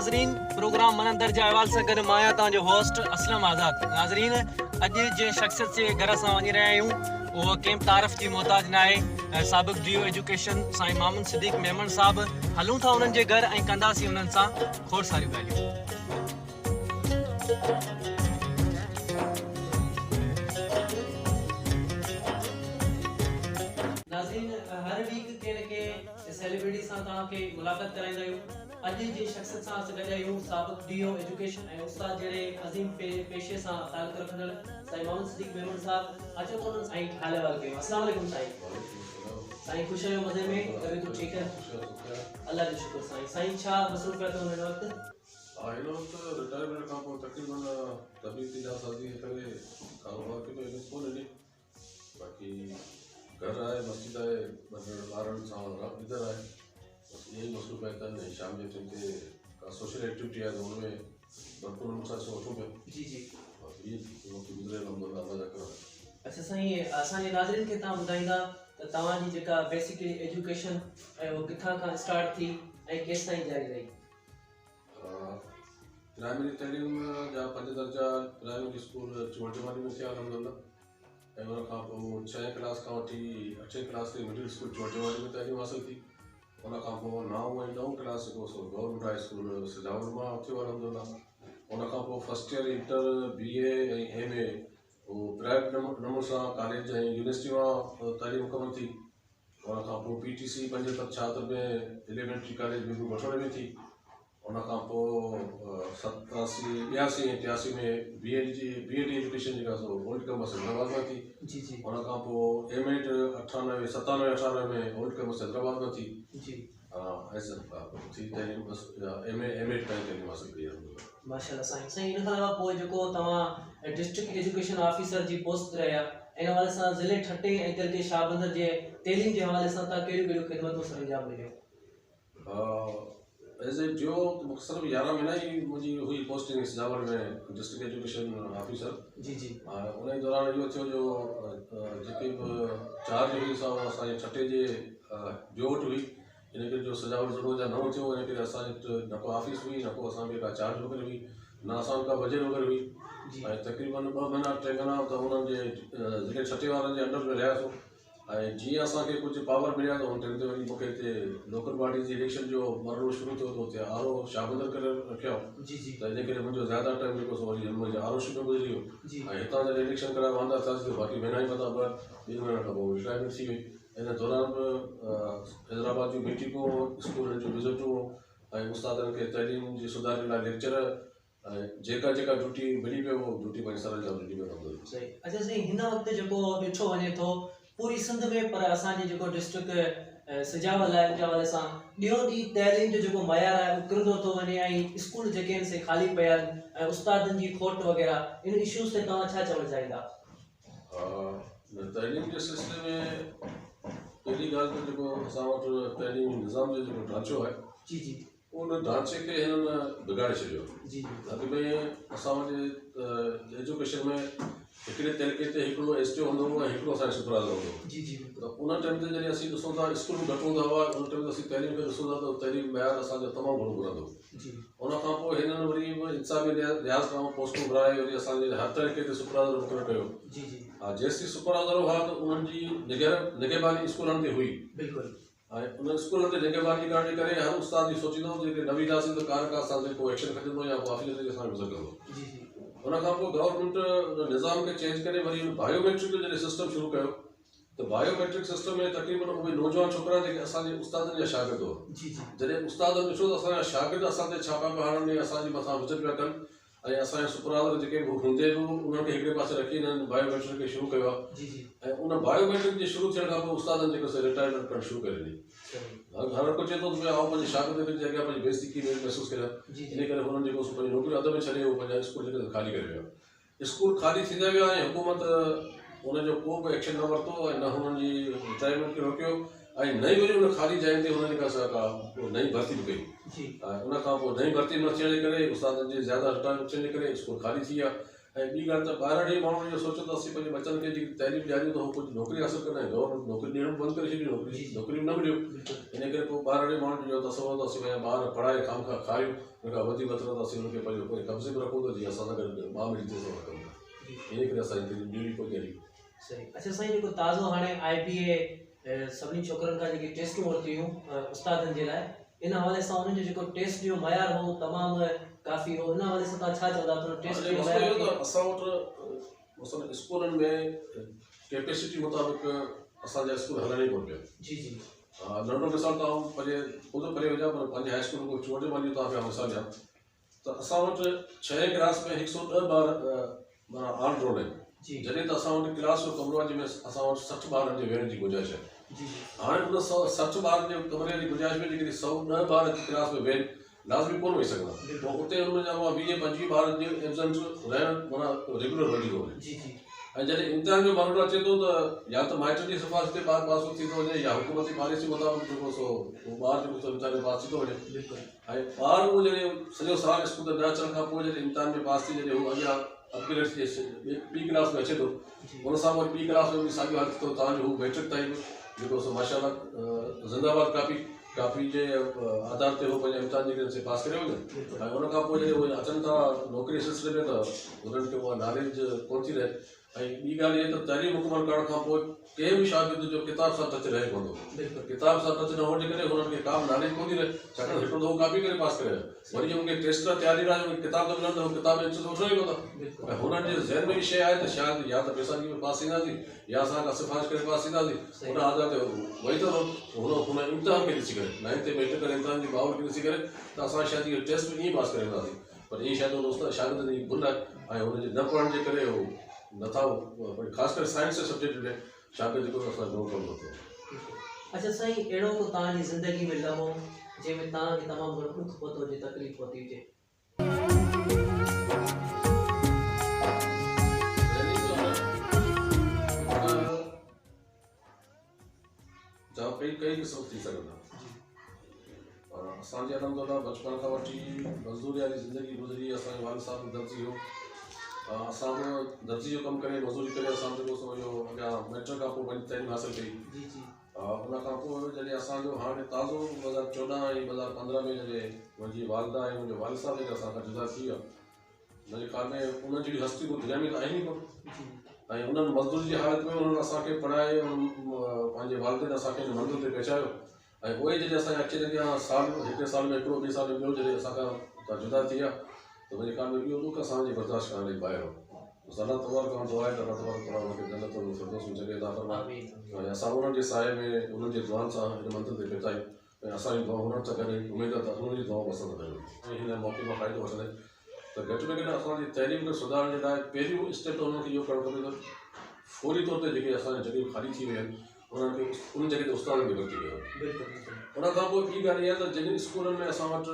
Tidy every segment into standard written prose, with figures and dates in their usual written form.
नाज़रीन प्रोग्राम मन दर्जा अहवाल से गॾु मां आहियां तव्हांजो होस्ट असलम आज़ाद। नाज़रीन अॼु जे शख़्सियत जे घर असां वञी रहिया आहियूं उहो कंहिं तारीफ़ जी मोहताज न आहे। साबिक़ DO एजुकेशन साईं मामून सिद्दीक़ मेमन साहब हलूं था उन्हनि जे घर ऐं कंदासीं उन्हनि सां खोड़ सारियूं ॻाल्हियूं। नाज़रीन हर वीक के न के सेलिब्रिटी सां तव्हांखे मुलाक़ात कराईंदा आहियूं। अॼु जे शख़्सियत सां असां गॾु आहियूं साबिक़ DO एजुकेशन ऐं उस्ताद जहिड़े अज़ीम पेशे सां ताल्लुक़ रखंदड़ साईं मामून सिद्दीक़ मेमन साहब। अचो तो उन्हनि साईं हाल अहवाल कयूं। अस्सलाम वालेकुम साईं। साईं ख़ुशि आहियो मज़े में? तबियतूं ठीकु आहे? अल्लाह जो शुक्र साईं। साईं छा मसरूफ़ियत हुन वक़्तु? हिन वक़्तु रिटायरमेंट खां पोइ तक़रीबन तबीयती नासाज़ी करे कारोबार खे त कोन ॾिनी। बाक़ी घर आहे, मस्जिद आहे, ॿारनि सां इधर आहे, बस इहे ई मसरूफ़ियत आहिनि। ऐं शाम जे टाइम ते का सोशल एक्टिविटी आहे त हुन में भरपूर हुन सां वठूं पिया। जी जी इहे वक़्तु गुज़रियल अल्लाह जा कर। अच्छा साईं, असांजे नाज़रीन खे तव्हां ॿुधाईंदा त तव्हांजी जेका बेसिकली एजुकेशन ऐं उहो किथां खां स्टार्ट थी ऐं केसि ताईं जारी रही? प्राइमरी तइलीम जा 5 दर्जा प्राइमरी स्कूल चोटिवानी में थिया अल्हम्दुलिल्लाह। ऐं उन खां पोइ 6 क्लास खां वठी 8 क्लास ताईं मिडिल स्कूल चोटिवानी में तइलीम हासिल थी। उन खां पोइ 9 ऐं 9 क्लास जेको सो गवर्नमेंट हाई स्कूल सजावट मां थियो अल्हम्दुलिल्लाह। उन खां पोइ फर्स्ट ईयर इंटर BA ऐं MA उहो प्राइवेट नमूने सां कॉलेज ऐं यूनिवर्सिटी मां तइलीम मुकमल थी। उन खां पोइ PTC 75 में एलिमेंट्री कॉलेज में वठण में थी। उन खां पोइ 87, 82 ऐं 83 में BEd एजुकेशन जेका सो ओल्ड कैंपस हैदराबाद में थी। जी जी उन खां पोइ M.Ed 97, 98 में ओल्ड कैंपस हैदराबाद में थी। जी ऐसा थी तइलीम बस M.Ed ताईं तइलीम हासिल कई आहे। माशाल्लाह साईं। साईं इन खां अलावा पोइ जेको तव्हां डिस्ट्रिक्ट एजुकेशन ऑफिसर जी पोस्ट ते रहिया, इन हवाले सां ज़िले ठटे ऐं तिलके शाहबंदर जे तइलीम जे हवाले सां तव्हां कहिड़ियूं कहिड़ियूं ख़िदमतूं सर अंजाम ॾिनियूं? एज़ ए DO मूंखे सिर्फ़ु 11 महीना ई मुंहिंजी हुई पोस्टिंग सजावट में डिस्ट्रिक्ट एजुकेशन ऑफिसर। जी जी उन ई दौरान इहो थियो जो जेके बि चार्ज हुई सा असांजे छठे जे DO वटि हुई। इन करे जो सजावट ज़रूरत जा न थियो, इन करे असांजे न को ऑफिस हुई, न को असांखे का चार्ज वग़ैरह हुई, न असांखे का बजट वग़ैरह हुई। ऐं तक़रीबन 2 महीना 3 महीना त उन्हनि जे ज़िले छठे वारनि जे अंडर में रहियासीं। ऐं जीअं असांखे कुझु पावर मिलिया त हुन टाइम ते वरी मूंखे हिते लोकल बॉडी जी इलेक्शन जो मरलो शुरू थियो त हुते RO शाहबंदर करे रखियो। जी जी त इन करे मुंहिंजो ज़्यादा टाइम जेको सो वरी मुंहिंजे RO में गुज़री वियो। जी ऐं हितां जा इलेक्शन कराए वांदा थियासीं त बाक़ी महीना ई पता 2 महीना खां पोइ रिटायरमेंट थी वई। इन दौरान बि हैदराबाद जूं मीटिंगूं, स्कूलनि जूं विज़िटूं ऐं उस्तादनि खे तइलीम जी सुधारे लाइ लेक्चर ऐं जेका ड्यूटी मिली पियो उहो ड्यूटी पंहिंजे सर जा ड्यूटी में कंदो। सही। अच्छा साईं, हिन वक़्तु जेको ॾिठो वञे थो पूरी सिंध में, पर असांजे जेको डिस्ट्रिक्ट सजावल आहे, उन हवाले सां ॾींहों ॾींहुं तइलीम जो जेको मयार आहे उहो किरंदो थो वञे ऐं स्कूल जेके आहिनि से ख़ाली पिया आहिनि ऐं उस्तादनि जी खोट वग़ैरह, इन इश्यूज़ ते तव्हां छा चवणु चाहींदा? तइलीम जे सिलसिले में पहिरीं ॻाल्हि त जेको असां वटि तइलीमी निज़ाम जो जेको ढांचो आहे, जी जी उन ढांचे खे हिननि बिगाड़े छॾियो। जी जी अॻु में असां वटि एजुकेशन में हिकिड़े तरीक़े ते हिकिड़ो STO हूंदो हो ऐं हिकिड़ो असांजो सुपरवाइज़र हूंदो हो। जी जी त उन टाइम ते जॾहिं असीं ॾिसूं था स्कूल घटि हूंदा हुआ, उन टाइम ते असीं तइलीम खे ॾिसूं था त तइलीम मयार असांजो तमामु घणो घुरंदो। जी उन खां पोइ हिननि वरी इंसाफ़ी लिहाज़ खां पोस्टूं घुराए वरी असांजे हर तरीक़े ते सुपरवाइज़र मुक़ररु कयो। जी जी जेसीं सुपरवाइज़र हुआ त उन्हनि जी निगहबानी स्कूलनि ते हुई। बिल्कुलु। ऐं उन स्कूलनि ते निगहबानी करण जे करे हर उस्ताद जी सोचींदो जेके न ईंदासीं त का असांखे को एक्शन खणंदो या को ऑफिसर असांखे गुज़र कंदो। जी जी उन खां पोइ गवर्नमेंट निज़ाम खे चेंज करे वरी बायोमेट्रिक जो जॾहिं सिस्टम शुरू कयो त बायोमेट्रिक सिस्टम में तक़रीबन उहे नौजवान छोकिरा जेके असांजे उस्तादनि जा शागिर्द हुआ, जी जी जॾहिं उस्ताद ॾिठो त असांजा शागिर्द असां ते छापा पिया हणनि, असांजे मथां विज़िट पिया कनि ऐं असांजे सुपरवाइज़र जेके हूंदे बि उन्हनि खे हिकिड़े पासे रखी हिननि बायोमेट्रिक खे शुरू कयो आहे। जी जी ऐं उन बायोमेट्रिक जे शुरू थियण खां पोइ उस्तादनि जेको सो रिटायरमेंट करणु शुरू करे ॾिनी। हर को चए थो त भई आउं पंहिंजे शागिर्द खे जॻह पंहिंजी बेइज़ती की महसूसु करियां, इन करे हुननि जेको पंहिंजी नौकरी अध में छॾे उहो पंहिंजा स्कूल जेके ख़ाली करे विया। स्कूल ख़ाली थींदा विया ऐं हुकूमत उनजो को बि एक्शन न वरितो ऐं न हुननि जी रिटायरमेंट खे रोकियो ऐं नई वरी उन ख़ाली जाइ ते हुननि का नई भर्ती बि कई। जी उन खां पोइ नई भर्ती न थियण जे करे उस्तादनि जे ज़्यादा रिटायरमेंट थियण जे करे स्कूल ख़ाली थी विया। ऐं ॿी ॻाल्हि त ॿाहिरां ॾे माण्हू इहो सोचो त असीं पंहिंजे बचनि खे जेकी तइलीम ॾियारियूं त उहो कुझु नौकिरी हासिलु कंदा आहिनि गवर्नमेंट नौकिरी ॾियणु बंदि करे छॾियूं नौकिरी न मिलियो इन करे पोइ ॿाहिरां ॾे माण्हू जो तसवुरु त असीं पंहिंजा ॿार पढ़ाए खां खारियूं हुन खां वधीक मतिलबु त असीं हुनखे पंहिंजो कब्ज़े में रखूं था जीअं असां सां गॾु ॿ मिली थी रखूं था इन करे असांजी तइलीम ॾियणी कोई कहिड़ी सही अच्छा साईं जेको ताज़ो हाणे IBA सभिनी छोकिरनि खां जेकी टेस्टूं वरितियूं उस्तादनि जे लाइ इन हवाले सां उन्हनि जो जेको टेस्ट जो मयार हो तमामु काफ़ी हो इन हवाले सां तव्हां छा चवंदा त टेस्ट जो मयार असां वटि मसइलो स्कूलनि में कैपेसिटी मुताबिक़ असांजा स्कूल हलनि ई कोन पिया जी जी नंढो मिसाल तव्हां पंहिंजे ख़ुदि परे हुजां पर पंहिंजे हाई स्कूल को चोटे वाली तव्हां पिया मिसाल ॾियां त असां वटि 6 क्लास में 110 ॿार माना ऑन रोड आहिनि जॾहिं त असां वटि क्लास जो कमरो आहे जंहिंमें असां वटि 60 ॿारनि जे वेहण जी गुंजाइश आहे हाणे उन 60 ॿारनि जे कमरे जी गुंजाइश में जेकॾहिं 110 ॿार क्लास में वेहनि लाज़मी कोन वेही सघंदा पोइ उते हुन जा 20-25 ॿारनि जी एब्सेंस रहणु माना रेगुलर वधी थो वञे ऐं जॾहिं इम्तिहान जो मामलो अचे थो त या त माइट जी सिफ़ारिश ते ॿार पास थी थो वञे या हुकूमती पॉलिसी मुताबिक़ जेको सो उहो ॿार जेको सो इम्तिहान में पास थी थो वञे ऐं ॿार उहो जॾहिं सॼो साल स्कूल ते न अचण खां पोइ जॾहिं इम्तिहान में पास थी जॾहिं हू अॻियां अपग्रेड थी ॿी क्लास में अचे थो उन सां वरी ॿी क्लास में बि साॻियो हाल थो तव्हांजो हू मैट्रिक ताईं जेको सो माशाल्लाह ज़िंदाबाद काफ़ी जे आधार ते उहो पंहिंजे इम्तिहान जेके से पास करे वञनि ऐं उन खां पोइ जॾहिं उहे अचनि था नौकिरी सिलसिले में त उन्हनि खे उहा नॉलेज कोन थी रहे ऐं ॿी ॻाल्हि इहा त तइलीम मुकमल करण खां पोइ कंहिं बि शागिर्द जो किताब सां टच रहे कोन थो किताब सां टच न हुजण जे करे हुननि खे का बि नॉलेज कोन थी रहे छाकाणि हिकिड़ो दफ़ो कॉपी करे पास करे वरी हुनखे टेस्ट लाइ तयारी लाइ किताब था मिलनि त उहो किताब में वठो ई कोन था ऐं हुननि जे ज़हन में इहा शइ आहे त शायदि या त पैसा ॾी पास थींदासीं या असां खां सिफ़ारिश करे पास थींदासीं हुन आधार ते वही त हुन इम्तिहान खे ॾिसी करे 9th ते मैट्रिक इम्तिहान जी माहौल खे ॾिसी करे त असां शायदि इहो टेस्ट ईअं पास करे वेंदासीं पर इहा शायदि उन शागिर्दनि जी भुल आहे ऐं हुनजे न पढ़ण जे करे उहो नथा ख़ासि करे साइंस जे सब्जेक्ट में शागिर्द जेको असां घणो कमु नथो अच्छा साईं अहिड़ो को तव्हांजी ज़िंदगी में लम्हो जंहिंमें तव्हांखे तमामु घणो ॾुख पतो हुजे तकलीफ़ पती हुजे कई क़िस्म थी सघंदा असांजे अलहमदुलिल्लाह बचपन खां वठी मज़दूरी वारी ज़िंदगी गुज़री असांजो वालिद साहब दर्जी हो असां बि दर्जी जो कमु करे मज़दूरी करे असां जेको सो इहो अॻियां मैट्रिक खां पोइ पंहिंजी तइलीम हासिलु कई उन खां पोइ जॾहिं असांजो हाणे ताज़ो 2014 ऐं 2015 में जॾहिं मुंहिंजी वालिदा ऐं मुंहिंजो वालिद साहब जेके असां खां जुदा थी विया मुंहिंजे ख़्याल में उन्हनि जहिड़ी हस्ती को दुनिया में त आहिनि ई कोन ऐं उन्हनि मज़दूरी जी हालत में उन्हनि असांखे पढ़ाए पंहिंजे वालिदनि असांखे मंज़िल ते पहुचायो ऐं उहे जॾहिं असांजे अचे लॻिया साल हिकु साल में हिकिड़ो ॿिए साल में ॿियो जॾहिं असां खां जुदा थी विया त मुंहिंजे ख़्याल में इहो ॾुख असांजे बर्दाश्त करण लाइ ॿाहिरि हो अल्लाह तबारक व तआला आहे त अल्लाह तबारक व तआला हुनखे जन्नत में फिरदौस में जॻह अता फरमाए ऐं असां उन्हनि जे साए में उन्हनि जे दुआनि सां हिन मंज़िल ते पहुता आहियूं ऐं असांजी दुआ हुननि सां गॾु उमेद आहे त उन्हनि जी दुआ पसंदि कयूं ऐं हिन मौक़े मां फ़ाइदो वठंदे त घटि में घटि असांजी तइलीम खे सुधारण जे लाइ पहिरियों स्टेप त उन्हनि खे इहो करणु खपे त फौरी तौर ते जेके असांजी जॻहियूं ख़ाली थी वियूं आहिनि उन्हनि खे उन जॻह ते उस्तादनि खे भर्ती कयो उन खां पोइ ॿी ॻाल्हि इहा त जिन स्कूलनि में असां वटि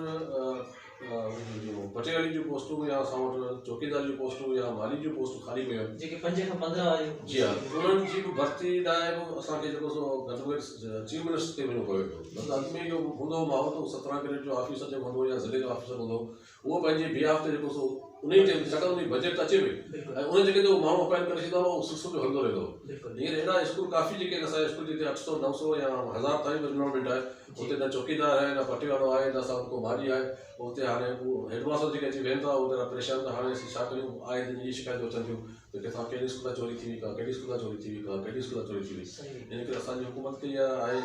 पटेवारी जूं पोस्टूं या असां वटि चौकीदार जूं पोस्टूं या माली जूं पोस्टूं ख़ाली पियूं आहिनि जेके 5 खां 15 वारियूं जी हा उन्हनि जी बि भर्ती लाइ बि असांखे जेको सो घटि में घटि चीफ मिनिस्टर ते वञिणो पवे पियो मतिलबु अॻु में इहो हूंदो माहौल त 17 ग्रेड जो ऑफिसर जेको हूंदो या ज़िले जो ऑफिसर हूंदो उहो पंहिंजे बिहाफ ते जेको सो उन ई टाइम छाकाणि उन बजट अचे पई ऐं उन जॻह ते उहो माण्हू अपॉइंट करे छॾींदो आहे उहो सुठो जो हलंदो रहंदो हींअर अहिड़ा स्कूल काफ़ी जेके असांजे स्कूल जिते 800-900 या 1000 ताईं इन्वॉल्वमेंट आहे उते न चौकीदार आहे न पटेवारो आहे न असां को माली आहे उते हाणे उहो हेडमास्टर जेके अची वेहनि था उते परेशान त हाणे छा कयूं आहे इहे शिकायतूं अचनि थियूं त किथां कहिड़ी स्कूल चोरी थी वई का कहिड़ी स्कूल चोरी थी वई का कहिड़ी स्कूल चोरी थी वई इन करे असांजी हुकूमत खे इहा आहे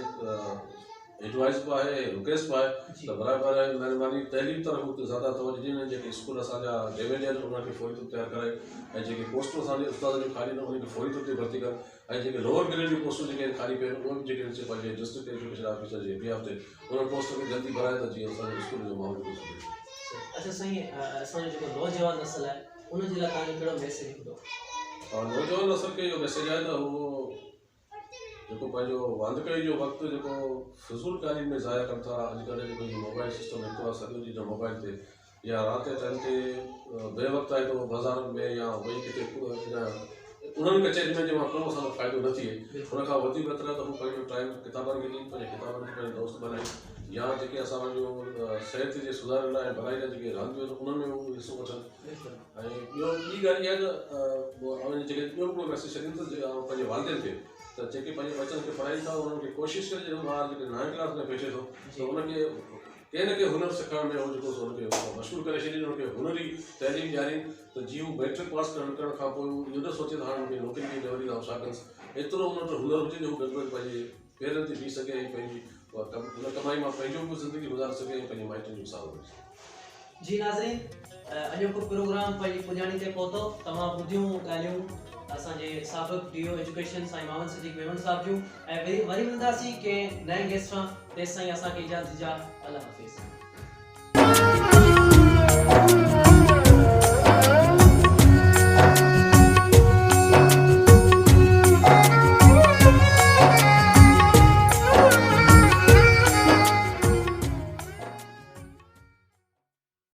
एडवाइस बि आहे रिक्वेस्ट बि आहे त बराबरि आहे महिरबानी तइलीम तरफ़ ज़्यादा तवजो ॾियनि जेके स्कूल असांजा डैमेज आहिनि उन्हनि खे फौरी तौर तयारु कराए ऐं जेके पोस्टूं असांजे उस्ताद जूं ख़ाली न उन्हनि खे फौरी तौर ते भर्ती कनि ऐं जेके लोअर ग्रेड जूं पोस्टूं जेके ख़ाली पियूं आहिनि उहे बि जेके पंहिंजे डिस्ट्रिक्ट एजुकेशन ऑफिसर जे बिहाफ ते उन्हनि पोस्ट खे जल्दी भराए त जीअं असांजे स्कूल जो माहौल अच्छा साईं असांजो जेको नौजवान नस्ल आहे उनजे लाइ तव्हांजो कहिड़ो मैसेज हूंदो नौजवान नस्ल खे इहो मैसेज आहे त उहो जेको पंहिंजो वांदकई जो वक़्तु जेको फिज़ूल तालीम में ज़ाया कनि था अॼुकल्ह जेको इहो मोबाइल सिस्टम निकितो आहे सॼो ॾींहुं मोबाइल ते या राति जे टाइम ते बे वक़्तु आहे त बाज़ारनि में या वही किथे उन्हनि कचहरी में जे मां करो असांजो फ़ाइदो न थिए उन खां वधीक बहितर आहे त हू पंहिंजो टाइम किताबनि खे ॾींहुं पंहिंजे किताबनि खे पंहिंजे दोस्त बनाए या जेके असांजो सिहत जे सुधारण लाइ भलाई जा जेके रांदियूं आहिनि उन्हनि में हू हिसो वठनि ऐं ॿियो ॿी ॻाल्हि इहा त जेके ॿियो हिकिड़ो मैसेज छॾींदुसि पंहिंजे वालिदनि खे त जेके पंहिंजे बचनि खे पढ़ाइनि था उन्हनि खे कोशिशि करे जॾहिं ॿार जेके 9th क्लास में पहुचे थो त उनखे कंहिं न कंहिं हुनर सिखण में उहो जेको हुनखे मशहूरु करे छॾीनि हुनखे हुनरी तइलीम ॾियारीनि त जीअं हू मैट्रिक पास करण खां पोइ इहो न सोचे त हाणे मूंखे नौकिरी ॾे वरी छा कंदुसि एतिरो हुन वटि हुनर हुजे जो हू गॾु पंहिंजे पेरनि ते बीह सघे ऐं पंहिंजी हुन कमाई मां पंहिंजो बि ज़िंदगी गुज़ारे सघे ऐं पंहिंजे माइटनि जो साथ ॾेई जी नाज़रीन, अॼोको प्रोग्राम पंहिंजी पुॼाणी ते पहुतो। तमामु ॿुधियूं ॻाल्हियूं असांजे साबिक़ DO एजुकेशन साईं मामन सिद्दीक़ मेमन साहब जूं ऐं वरी मिलंदासीं कंहिं नए गेस्ट सां। तेसिताईं असांखे इजाज़त ॾिजा। अल्लाह हाफ़िज़।